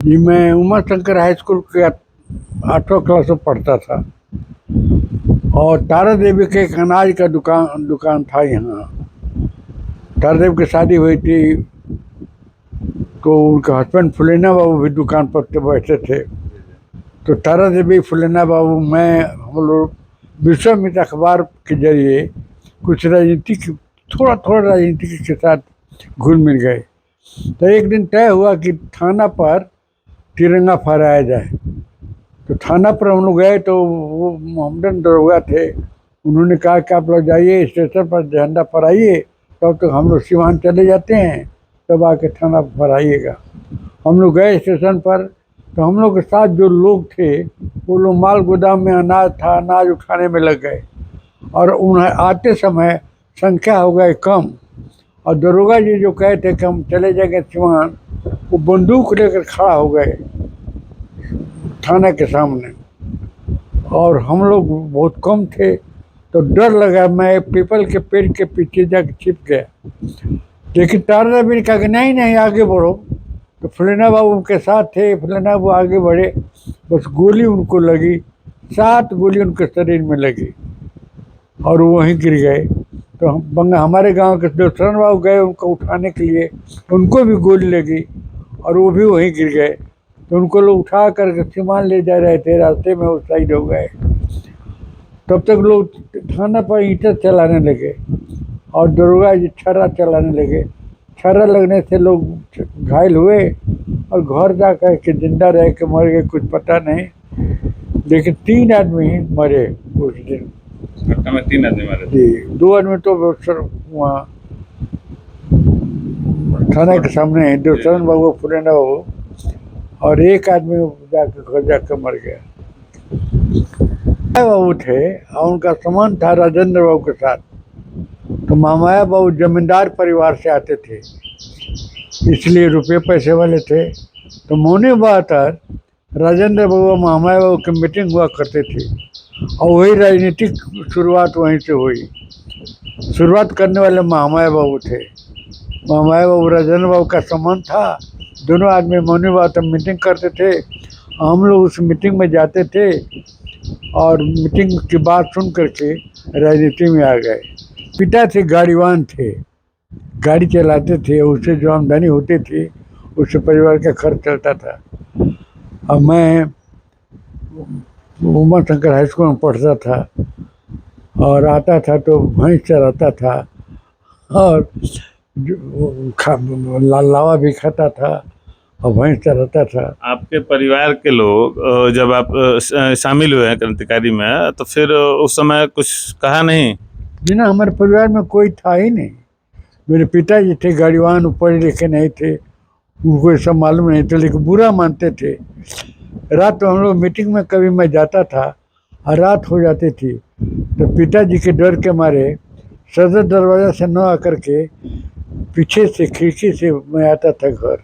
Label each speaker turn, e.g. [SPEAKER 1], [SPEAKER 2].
[SPEAKER 1] जी, मैं Uma Shankar high school के 8वीं क्लास में पढ़ता था और तारा देवी के एक अनाज का दुकान दुकान था यहाँ। तारा देवी की शादी हुई थी तो उनके हस्बैंड फुलेना बाबू भी दुकान पर बैठे थे। तो तारा देवी, फुलेना बाबू, मैं, हम लोग विश्वामित्र अखबार के जरिए कुछ राजनीतिक, थोड़ा थोड़ा राजनीति के साथ घुल मिल गए। तो एक दिन तय हुआ कि थाना पर तिरंगा फहराया जाए। तो थाना पर हम लोग गए तो वो मोहम्मदन दरोगा थे। उन्होंने कहा कि आप लोग जाइए स्टेशन पर झंडा फहराइए, तब तक हम लोग सिवान चले जाते हैं, तब आके थाना पर फहराइएगा। हम लोग गए स्टेशन पर, तो हम लोग के साथ जो लोग थे वो लोग माल गोदाम में अनाज था, अनाज उठाने में लग गए और उन्हें आते समय संख्या हो गई कम। और दरोगा जी जो कहे थे कि हम चले जाएंगे सिवान, वो बंदूक लेकर खड़ा हो गए थाना के सामने और हम लोग बहुत कम थे। तो डर लगा, मैं पीपल के पेड़ के पीछे जाकर छिप गया। लेकिन तारा देवी ने कहा कि नहीं नहीं आगे बढ़ो। तो फुलेना बाबू उनके साथ थे। फुलेना बाबू आगे बढ़े, बस गोली उनको लगी, 7 गोली उनके शरीर में लगी और वो वहीं गिर गए। तो हमारे गांव के देवशरण बाबू गए उनको उठाने के लिए, उनको भी गोली लगी और वो भी वहीं गिर गए। तो उनको लोग उठा करके सिवान ले जा रहे थे, रास्ते में वो शहीद हो गए। तब तक लोग थाना पर ईंटें चलाने लगे और दरोगा जी छर्रा चलाने लगे। छर्रा लगने से लोग घायल हुए और घर जा कर के जिंदा रह के मर गए, कुछ पता नहीं। लेकिन 3 आदमी मरे उस दिन।
[SPEAKER 2] घटना में 3 आदमी मारे
[SPEAKER 1] जी, 2 आदमी तो वहाँ थाना के सामने देवशरण बाबू, फुलेना बाबू, और एक आदमी जाकर घर जाकर मर गया। बाबू थे और उनका संबंध था राजेंद्र बाबू के साथ। तो महामाया बाबू जमींदार परिवार से आते थे, इसलिए रुपये पैसे वाले थे। तो मौनी बहत्तर राजेंद्र बाबू और महामाया बाबू की मीटिंग हुआ करते थे और वही राजनीतिक शुरुआत वहीं से हुई। शुरुआत करने वाले महामाया बाबू थे। महामाया बाबू राजेंद्र बाबू का संबंध था। दोनों आदमी मौनी बहत्तर मीटिंग करते थे, हम लोग उस मीटिंग में जाते थे और मीटिंग की बात सुन करके राजनीति में आ गए। पिता थे गाड़ीवान थे, गाड़ी चलाते थे, उससे जो आमदनी होती थी उससे परिवार का खर्च चलता था। और मैं उमा शंकर हाई स्कूल में पढ़ता था और आता था तो भैंस चराता था और लावा भी खाता था और भैंस चराता था।
[SPEAKER 2] आपके परिवार के लोग जब आप शामिल हुए हैं क्रांतिकारी में, तो फिर उस समय कुछ कहा नहीं?
[SPEAKER 1] जी ना, हमारे परिवार में कोई था ही नहीं। मेरे पिताजी थे गाड़ीवान, पढ़े लिखे नहीं थे, उनको ये सब मालूम नहीं था, लेकिन बुरा मानते थे। रात तो हम लोग मीटिंग में कभी मैं जाता था और रात हो जाती थी तो पिताजी के डर के मारे सदर दरवाज़ा से न आकर के पीछे से खिड़की से मैं आता था घर।